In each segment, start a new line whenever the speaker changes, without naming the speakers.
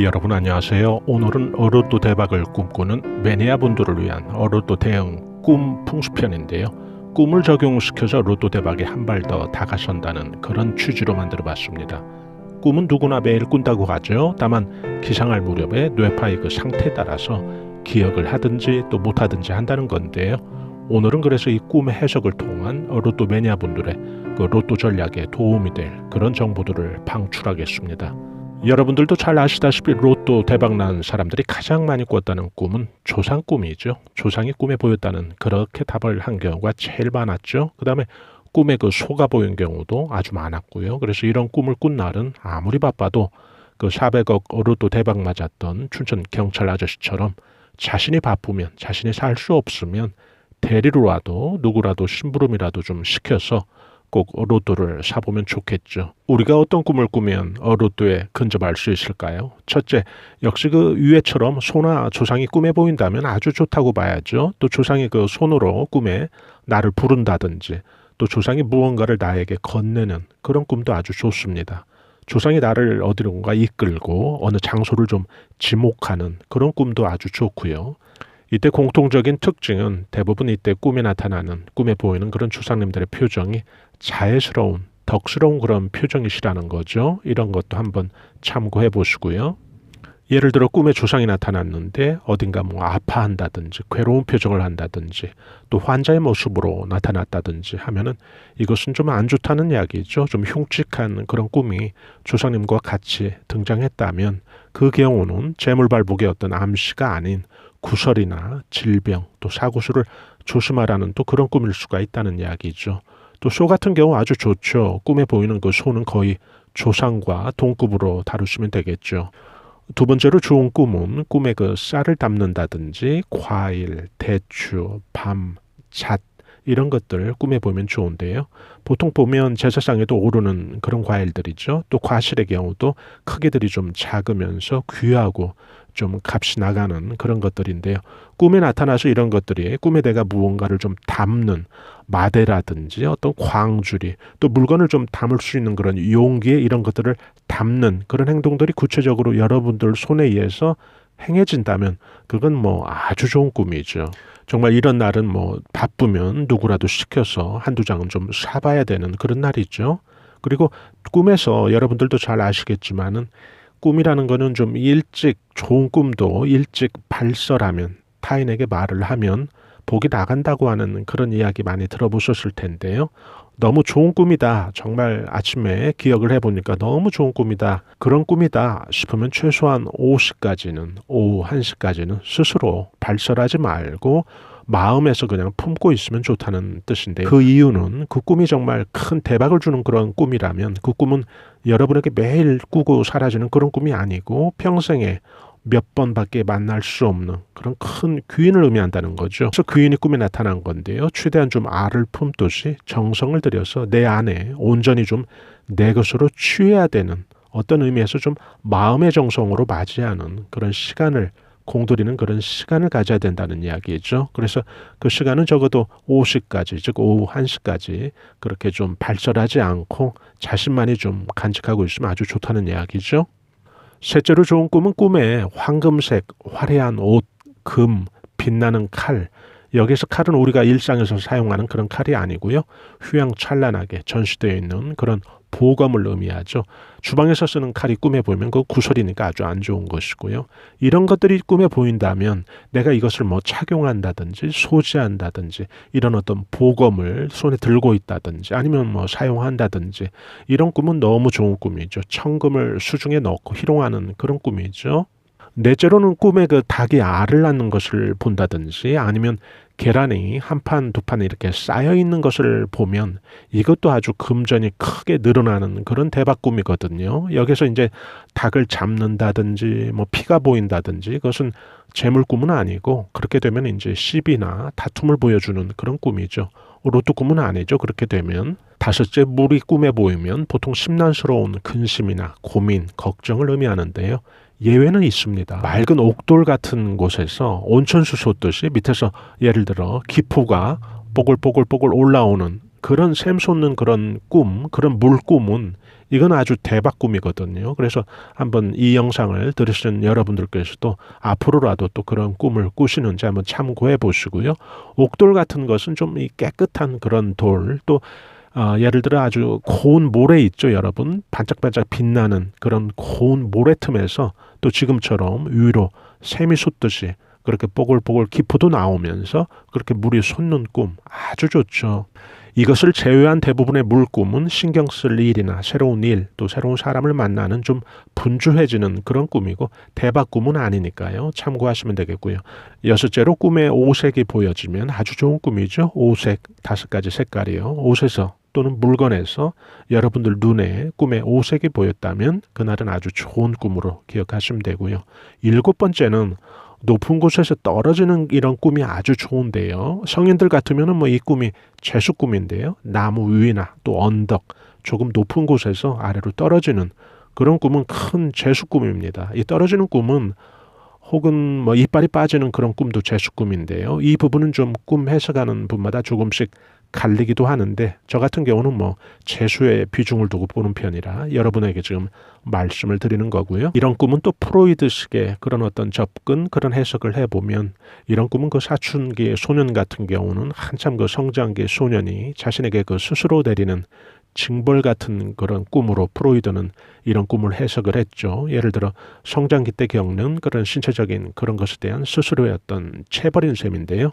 여러분 안녕하세요. 오늘은 어로또 대박을 꿈꾸는 매니아 분들을 위한 어로또 대응 꿈 풍수편인데요. 꿈을 적용시켜서 로또 대박에 한 발 더 다가선다는 그런 취지로 만들어 봤습니다. 꿈은 누구나 매일 꾼다고 하죠. 다만 기상할 무렵에 뇌파의 그 상태에 따라서 기억을 하든지 또 못하든지 한다는 건데요. 오늘은 그래서 이 꿈의 해석을 통한 로또 매니아 분들의 그 로또 전략에 도움이 될 그런 정보들을 방출하겠습니다. 여러분들도 잘 아시다시피 로또 대박난 사람들이 가장 많이 꿨다는 꿈은 조상 꿈이죠. 조상이 꿈에 보였다는 그렇게 답을 한 경우가 제일 많았죠. 그 다음에 꿈에 그 소가 보인 경우도 아주 많았고요. 그래서 이런 꿈을 꾼 날은 아무리 바빠도 그 400억 로또 대박 맞았던 춘천 경찰 아저씨처럼 자신이 바쁘면, 자신이 살 수 없으면 대리로라도 누구라도 심부름이라도 좀 시켜서 꼭 로또를 사보면 좋겠죠. 우리가 어떤 꿈을 꾸면 로또에 근접할 수 있을까요? 첫째, 역시 그 위에처럼 소나 조상이 꿈에 보인다면 아주 좋다고 봐야죠. 또 조상이 그 손으로 꿈에 나를 부른다든지 또 조상이 무언가를 나에게 건네는 그런 꿈도 아주 좋습니다. 조상이 나를 어디론가 이끌고 어느 장소를 좀 지목하는 그런 꿈도 아주 좋고요. 이때 공통적인 특징은 대부분 이때 꿈에 나타나는, 꿈에 보이는 그런 조상님들의 표정이 자애스러운, 덕스러운 그런 표정이시라는 거죠. 이런 것도 한번 참고해 보시고요. 예를 들어 꿈에 조상이 나타났는데 어딘가 아파한다든지 괴로운 표정을 한다든지 또 환자의 모습으로 나타났다든지 하면은 이것은 좀 안 좋다는 이야기죠. 좀 흉측한 그런 꿈이 조상님과 같이 등장했다면 그 경우는 재물발복의 어떤 암시가 아닌 구설이나 질병 또 사고수를 조심하라는 또 그런 꿈일 수가 있다는 이야기죠. 또 소 같은 경우 아주 좋죠. 꿈에 보이는 그 소는 거의 조상과 동급으로 다루시면 되겠죠. 두 번째로 좋은 꿈은 꿈에 그 쌀을 담는다든지 과일, 대추, 밤, 잣 이런 것들 꿈에 보면 좋은데요. 보통 보면 제사상에도 오르는 그런 과일들이죠. 또 과실의 경우도 크기들이 좀 작으면서 귀하고 좀 값이 나가는 그런 것들인데요. 꿈에 나타나서 이런 것들이 꿈에 내가 무언가를 좀 담는 마대라든지 어떤 광주리 또 물건을 좀 담을 수 있는 그런 용기에 이런 것들을 담는 그런 행동들이 구체적으로 여러분들 손에 의해서 행해진다면 그건 아주 좋은 꿈이죠. 정말 이런 날은 바쁘면 누구라도 시켜서 한두 장은 좀 사봐야 되는 그런 날이죠. 그리고 꿈에서 여러분들도 잘 아시겠지만은 꿈이라는 거는 좀 일찍 좋은 꿈도 일찍 발설하면 타인에게 말을 하면 복이 나간다고 하는 그런 이야기 많이 들어보셨을 텐데요. 너무 좋은 꿈이다. 정말 아침에 기억을 해보니까 너무 좋은 꿈이다. 그런 꿈이다 싶으면 최소한 오후 1시까지는 스스로 발설하지 말고 마음에서 그냥 품고 있으면 좋다는 뜻인데 그 이유는 그 꿈이 정말 큰 대박을 주는 그런 꿈이라면 그 꿈은 여러분에게 매일 꾸고 사라지는 그런 꿈이 아니고 평생에 몇 번밖에 만날 수 없는 그런 큰 귀인을 의미한다는 거죠. 그래서 귀인이 꿈에 나타난 건데요. 최대한 좀 알을 품듯이 정성을 들여서 내 안에 온전히 좀 내 것으로 취해야 되는 어떤 의미에서 좀 마음의 정성으로 맞이하는 그런 시간을 공들이는 그런 시간을 가져야 된다는 이야기죠. 그래서 그 시간은 적어도 5시까지 즉 오후 1시까지 그렇게 좀 발설하지 않고 자신만이 좀 간직하고 있으면 아주 좋다는 이야기죠. 셋째로 좋은 꿈은 꿈에 황금색 화려한 옷, 금, 빛나는 칼. 여기서 칼은 우리가 일상에서 사용하는 그런 칼이 아니고요. 휘황찬란하게 전시되어 있는 그런 보검을 의미하죠. 주방에서 쓰는 칼이 꿈에 보이면 그 구설이니까 아주 안 좋은 것이고요. 이런 것들이 꿈에 보인다면 내가 이것을 착용한다든지 소지한다든지 이런 어떤 보검을 손에 들고 있다든지 아니면 사용한다든지 이런 꿈은 너무 좋은 꿈이죠. 천금을 수중에 넣고 희롱하는 그런 꿈이죠. 넷째로는 꿈에 그 닭이 알을 낳는 것을 본다든지 아니면 계란이 한 판, 두 판 이렇게 쌓여 있는 것을 보면 이것도 아주 금전이 크게 늘어나는 그런 대박 꿈이거든요. 여기서 이제 닭을 잡는다든지 피가 보인다든지 그것은 재물 꿈은 아니고 그렇게 되면 이제 시비나 다툼을 보여주는 그런 꿈이죠. 로또 꿈은 아니죠. 그렇게 되면 다섯째, 물이 꿈에 보이면 보통 심란스러운 근심이나 고민, 걱정을 의미하는데요. 예외는 있습니다. 맑은 옥돌 같은 곳에서 온천수 솟듯이 밑에서 예를 들어 기포가 뽀글뽀글뽀글 올라오는 그런 샘솟는 그런 꿈, 그런 물꿈은 이건 아주 대박 꿈이거든요. 그래서 한번 이 영상을 들으시는 여러분들께서도 앞으로라도 또 그런 꿈을 꾸시는지 한번 참고해 보시고요. 옥돌 같은 것은 좀 이 깨끗한 그런 돌, 또 예를 들어 아주 고운 모래 있죠, 여러분. 반짝반짝 빛나는 그런 고운 모래 틈에서 또 지금처럼 위로 샘이 솟듯이 그렇게 뽀글뽀글 기포도 나오면서 그렇게 물이 솟는 꿈 아주 좋죠. 이것을 제외한 대부분의 물꿈은 신경 쓸 일이나 새로운 일, 또 새로운 사람을 만나는 좀 분주해지는 그런 꿈이고 대박 꿈은 아니니까요. 참고하시면 되겠고요. 여섯째로 꿈에 오색이 보여지면 아주 좋은 꿈이죠. 오색, 5가지 색깔이요. 옷에서 또는 물건에서 여러분들 눈에 꿈에 오색이 보였다면 그날은 아주 좋은 꿈으로 기억하시면 되고요. 7번째는 높은 곳에서 떨어지는 이런 꿈이 아주 좋은데요. 성인들 같으면 이 꿈이 재수 꿈인데요. 나무 위나 또 언덕, 조금 높은 곳에서 아래로 떨어지는 그런 꿈은 큰 재수 꿈입니다. 이 떨어지는 꿈은 혹은 이빨이 빠지는 그런 꿈도 재수 꿈인데요. 이 부분은 좀 꿈 해석하는 분마다 조금씩 갈리기도 하는데 저 같은 경우는 재수에 비중을 두고 보는 편이라 여러분에게 지금 말씀을 드리는 거고요. 이런 꿈은 또 프로이드식의 그런 어떤 접근, 그런 해석을 해보면 이런 꿈은 그 사춘기의 소년 같은 경우는 한참 그 성장기의 소년이 자신에게 그 스스로 내리는 징벌 같은 그런 꿈으로 프로이드는 이런 꿈을 해석을 했죠. 예를 들어 성장기 때 겪는 그런 신체적인 그런 것에 대한 스스로의 어떤 체벌인 셈인데요.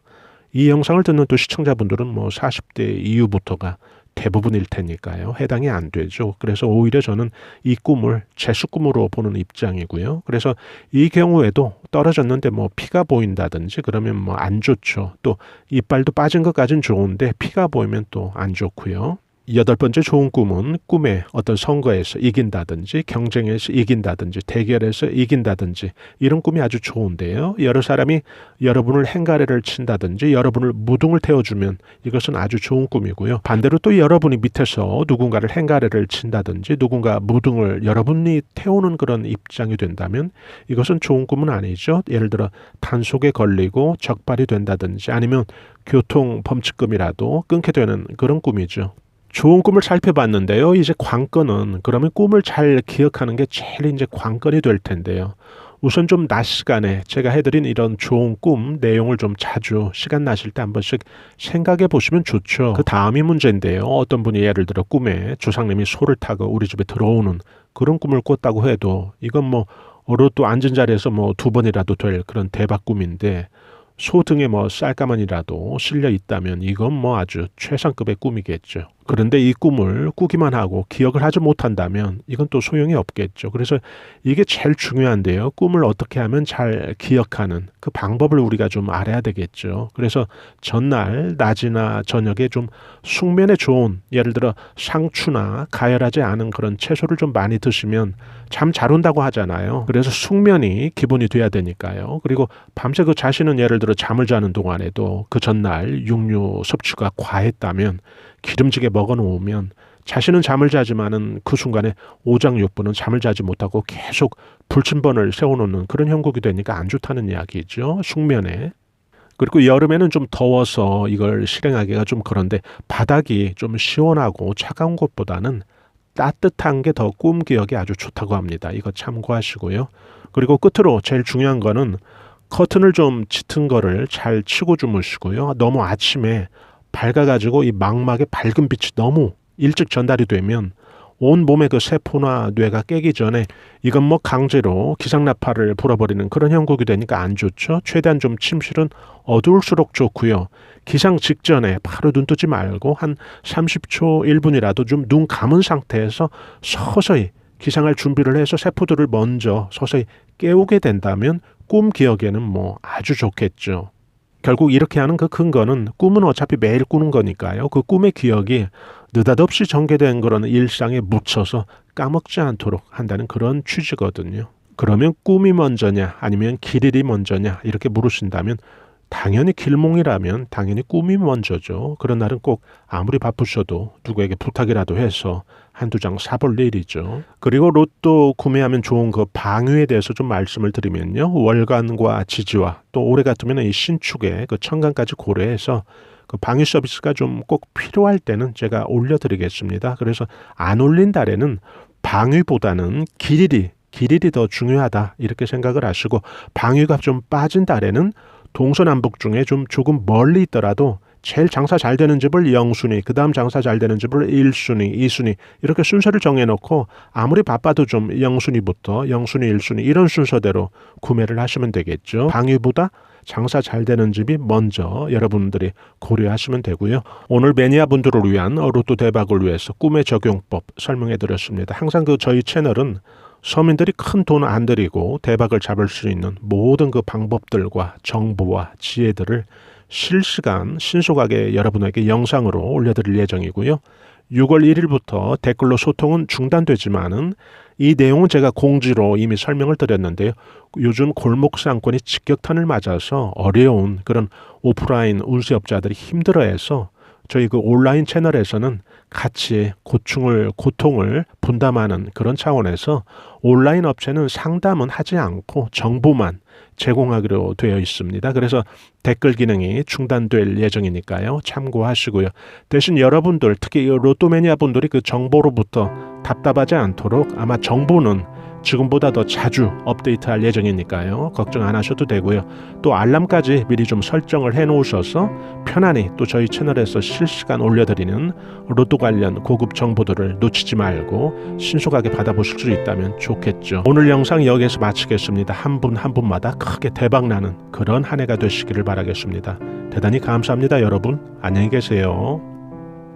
이 영상을 듣는 또 시청자분들은 40대 이후부터가 대부분일 테니까요. 해당이 안 되죠. 그래서 오히려 저는 이 꿈을 재수 꿈으로 보는 입장이고요. 그래서 이 경우에도 떨어졌는데 피가 보인다든지 그러면 안 좋죠. 또 이빨도 빠진 것까지는 좋은데 피가 보이면 또 안 좋고요. 8번째 좋은 꿈은 꿈에 어떤 선거에서 이긴다든지 경쟁에서 이긴다든지 대결에서 이긴다든지 이런 꿈이 아주 좋은데요. 여러 사람이 여러분을 행가래를 친다든지 여러분을 무등을 태워주면 이것은 아주 좋은 꿈이고요. 반대로 또 여러분이 밑에서 누군가를 행가래를 친다든지 누군가 무등을 여러분이 태우는 그런 입장이 된다면 이것은 좋은 꿈은 아니죠. 예를 들어 단속에 걸리고 적발이 된다든지 아니면 교통 범칙금이라도 끊게 되는 그런 꿈이죠. 좋은 꿈을 살펴봤는데요. 이제 관건은 그러면 꿈을 잘 기억하는 게 제일 이제 관건이 될 텐데요. 우선 좀 낮 시간에 제가 해드린 이런 좋은 꿈 내용을 좀 자주 시간 나실 때 한 번씩 생각해 보시면 좋죠. 그 다음이 문제인데요. 어떤 분이 예를 들어 꿈에 조상님이 소를 타고 우리 집에 들어오는 그런 꿈을 꿨다고 해도 이건 어로또 앉은 자리에서 2번이라도 될 그런 대박 꿈인데 소 등에 쌀가만이라도 실려 있다면 이건 아주 최상급의 꿈이겠죠. 그런데 이 꿈을 꾸기만 하고 기억을 하지 못한다면 이건 또 소용이 없겠죠. 그래서 이게 제일 중요한데요. 꿈을 어떻게 하면 잘 기억하는 그 방법을 우리가 좀 알아야 되겠죠. 그래서 전날 낮이나 저녁에 좀 숙면에 좋은 예를 들어 상추나 가열하지 않은 그런 채소를 좀 많이 드시면 잠 잘 온다고 하잖아요. 그래서 숙면이 기본이 돼야 되니까요. 그리고 밤새 그 자신은 예를 들어 잠을 자는 동안에도 그 전날 육류 섭취가 과했다면 기름지게 먹어놓으면 자신은 잠을 자지만은 그 순간에 오장육부는 잠을 자지 못하고 계속 불침번을 세워놓는 그런 형국이 되니까 안 좋다는 이야기죠. 숙면에. 그리고 여름에는 좀 더워서 이걸 실행하기가 좀 그런데 바닥이 좀 시원하고 차가운 것보다는 따뜻한 게 더 꿈 기억에 아주 좋다고 합니다. 이거 참고하시고요. 그리고 끝으로 제일 중요한 거는 커튼을 좀 짙은 거를 잘 치고 주무시고요. 너무 아침에 밝아가지고 이 망막의 밝은 빛이 너무 일찍 전달이 되면 온 몸의 그 세포나 뇌가 깨기 전에 이건 강제로 기상나팔을 불어버리는 그런 형국이 되니까 안 좋죠. 최대한 좀 침실은 어두울수록 좋고요. 기상 직전에 바로 눈 뜨지 말고 한 30초 1분이라도 좀 눈 감은 상태에서 서서히 기상할 준비를 해서 세포들을 먼저 서서히 깨우게 된다면 꿈 기억에는 아주 좋겠죠. 결국 이렇게 하는 그 근거는 꿈은 어차피 매일 꾸는 거니까요. 그 꿈의 기억이 느닷없이 전개된 그런 일상에 묻혀서 까먹지 않도록 한다는 그런 취지거든요. 그러면 꿈이 먼저냐 아니면 길일이 먼저냐 이렇게 물으신다면 당연히 길몽이라면 당연히 꿈이 먼저죠. 그런 날은 꼭 아무리 바쁘셔도 누구에게 부탁이라도 해서 한두 장 사볼 일이죠. 그리고 로또 구매하면 좋은 그 방위에 대해서 좀 말씀을 드리면요. 월간과 지지와 또 올해 같으면 이 신축에 그 천간까지 고려해서 그 방위 서비스가 좀 꼭 필요할 때는 제가 올려드리겠습니다. 그래서 안 올린 달에는 방위보다는 길일이 더 중요하다 이렇게 생각을 하시고, 방위가 좀 빠진 달에는 동서남북 중에 조금 멀리 있더라도 제일 장사 잘 되는 집을 0순위, 그 다음 장사 잘 되는 집을 1순위, 2순위 이렇게 순서를 정해놓고 아무리 바빠도 좀 0순위부터 0순위, 1순위 이런 순서대로 구매를 하시면 되겠죠. 방위보다 장사 잘 되는 집이 먼저 여러분들이 고려하시면 되고요. 오늘 매니아 분들을 위한 로또 대박을 위해서 꿈의 적용법 설명해 드렸습니다. 항상 저희 채널은 서민들이 큰 돈 안 들이고 대박을 잡을 수 있는 모든 그 방법들과 정보와 지혜들을 실시간 신속하게 여러분에게 영상으로 올려드릴 예정이고요. 6월 1일부터 댓글로 소통은 중단되지만은 이 내용은 제가 공지로 이미 설명을 드렸는데요. 요즘 골목 상권이 직격탄을 맞아서 어려운 그런 오프라인 운세업자들이 힘들어해서 저희 그 온라인 채널에서는 같이 고통을 분담하는 그런 차원에서 온라인 업체는 상담은 하지 않고 정보만 제공하기로 되어 있습니다. 그래서 댓글 기능이 중단될 예정이니까요. 참고하시고요. 대신 여러분들, 특히 로또 매니아 분들이 그 정보로부터 답답하지 않도록 아마 정보는 지금보다 더 자주 업데이트할 예정이니까요. 걱정 안 하셔도 되고요. 또 알람까지 미리 좀 설정을 해 놓으셔서 편안히 또 저희 채널에서 실시간 올려드리는 로또 관련 고급 정보들을 놓치지 말고 신속하게 받아보실 수 있다면 좋겠죠. 오늘 영상 여기에서 마치겠습니다. 한 분 한 분마다 크게 대박나는 그런 한 해가 되시기를 바라겠습니다. 대단히 감사합니다. 여러분 안녕히 계세요.